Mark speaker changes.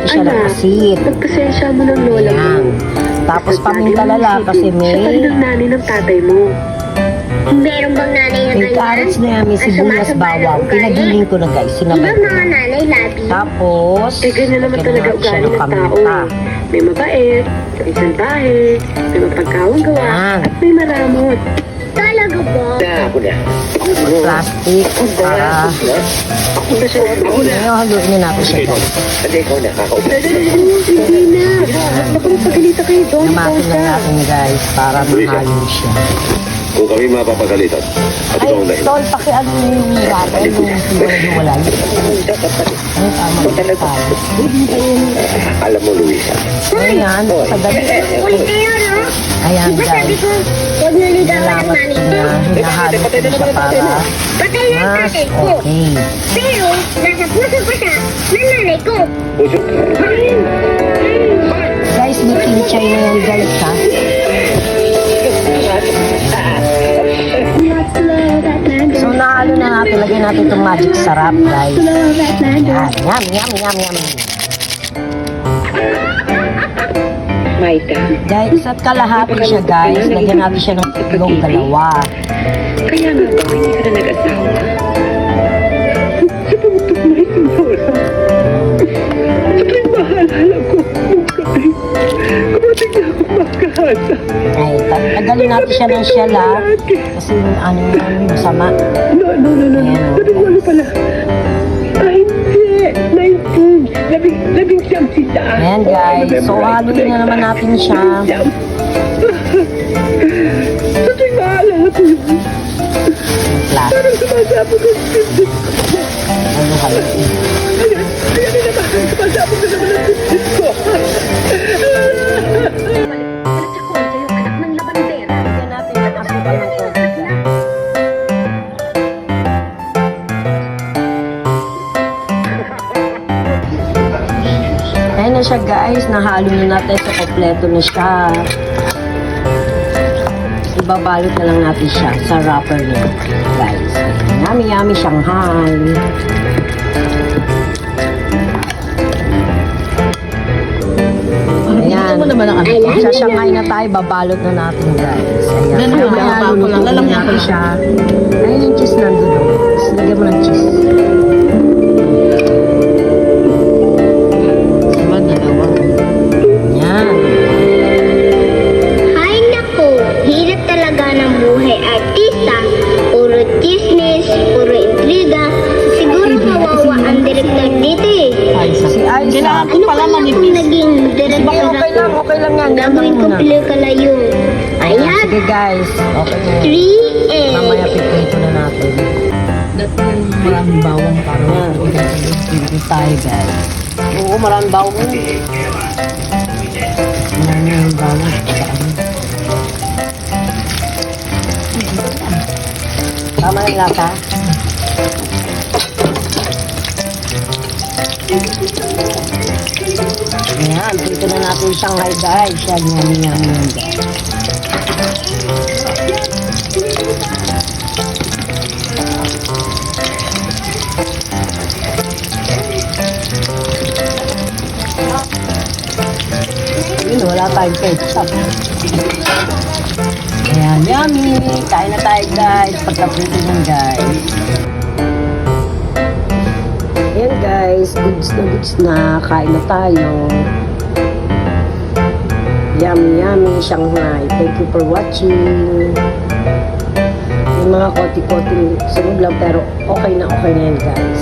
Speaker 1: siya ng asin.
Speaker 2: Pagpasensya mo ng lola mo.
Speaker 1: Ayan. Tapos pamintalala kasi
Speaker 2: Siya pa rin
Speaker 1: may
Speaker 2: ang nanay ng tatay mo.
Speaker 3: Meron bang nanay na
Speaker 1: may
Speaker 3: ganyan?
Speaker 1: carrots na yan, may sibuyas, bawang. Pinagiling ko na guys, sinabay
Speaker 3: Ibang
Speaker 1: ko
Speaker 3: mga
Speaker 1: na.
Speaker 3: nanay, labi.
Speaker 1: Tapos,
Speaker 2: Eh, ganyan naman
Speaker 1: lagyan
Speaker 2: talaga
Speaker 1: natin siya
Speaker 2: ugali ng tao.
Speaker 1: paminta.
Speaker 2: May mabait, may salbahe, may mapagkawang gawa,
Speaker 1: Yan.
Speaker 2: at may maramot.
Speaker 3: Talaga ba?
Speaker 1: Plastic para
Speaker 2: Ako na siya. Ako na.
Speaker 1: ngayon haluin na natin siya guys.
Speaker 2: Hindi na. Naku, magpagalitan kayo doon.
Speaker 1: Namakin na natin guys para mahalo siya.
Speaker 4: Kung kami mapapagalitan, at ikaw ang
Speaker 1: Ay,
Speaker 4: dahilan.
Speaker 1: tol, pakiano yung gato, yung siguro yung wala yun. Ay, tama.
Speaker 4: Alam mo, Luisa,
Speaker 1: Ayan, sa gabi.
Speaker 3: Ulit kayo, no?
Speaker 1: Ayan
Speaker 3: Diba sabi
Speaker 1: guys.
Speaker 3: ko, huwag naligawan ng
Speaker 1: Nilapat
Speaker 3: nanay
Speaker 1: ko
Speaker 3: ko.
Speaker 1: na, hinahalo ko na siya para
Speaker 3: Patay na ang
Speaker 1: mas
Speaker 3: tatay ko.
Speaker 1: okay.
Speaker 3: Pero, nasa puso pa siya ng nanay ko.
Speaker 4: puso.
Speaker 1: Guys, may kinchay na yan guys ha. So nahalo na natin, lagyan natin itong magic sarap guys. Yan, yum, yum, yum, yum.
Speaker 2: Maita,
Speaker 1: Guys, at kalahati siya guys, lagyan natin siya ng itlog dalawa.
Speaker 2: kaya nga ba hindi ka na nag-asawa? Sa pumutok mo rin yung lola. Sa tuwing mahalala ko, kapatid. Kapatid niya ako makahasa.
Speaker 1: Ay, tagalin natin siya ng syala. Kasi ano yun, masama.
Speaker 2: No.
Speaker 1: Ayan,
Speaker 2: Labing walo pala. Ay, hindi. 19. Labing siyam sita.
Speaker 1: Ayan guys, so haluin na naman natin siya.
Speaker 2: Sa tuwing mahalala ko yun,
Speaker 1: Plus,
Speaker 2: parang sumasabog ang sisip.
Speaker 1: ano haluin.
Speaker 2: Ayan na naman. Sumasabog na naman ang sisip ko.
Speaker 1: Lagyan natin yung asukal ng tubig guys. Ayan na siya guys, nahalo na natin sa kompleto na siya. Ibabalot na lang natin siya sa wrapper niya guys. Yummy yummy Shanghai. Ayan. Sa Shanghai na tayo, babalot na natin guys. Ayan. Mamaya lulutuin natin siya. Ayun yung cheese nandun. Tapos lagyan mo ng cheese. Ayan.
Speaker 3: Ay naku, hirap talaga ng buhay artista. Puro chismis, puro intriga. Siguro kawawa ang director dito eh.
Speaker 1: Si Aiza.
Speaker 3: Ano pala kung naging director
Speaker 1: Okay lang, okay lang yan. Yan lang
Speaker 3: Gagawin ko
Speaker 1: muna.
Speaker 3: pelikula yun. Ayan,
Speaker 1: Sige guys, okay na yan.
Speaker 3: 3
Speaker 1: Mamaya piprito na natin.
Speaker 5: Maraming bawang para
Speaker 1: Ayan, piprito tayo guys. Oo, maraming bawang. Maraming bawang. Sa ano. Tama na yung lasa. Ayan, dito na natin Shanghai guys. Yan, yan guys. Yun, wala tayong ketchup. Ayan, yummy. Kain na tayo guys. Pagkaprito nyan guys. Ayan guys, goods na. Kain na tayo. Yummy, yummy, Shanghai. Thank you for watching. Yung mga koti-koti sunod lang pero okay na yan guys.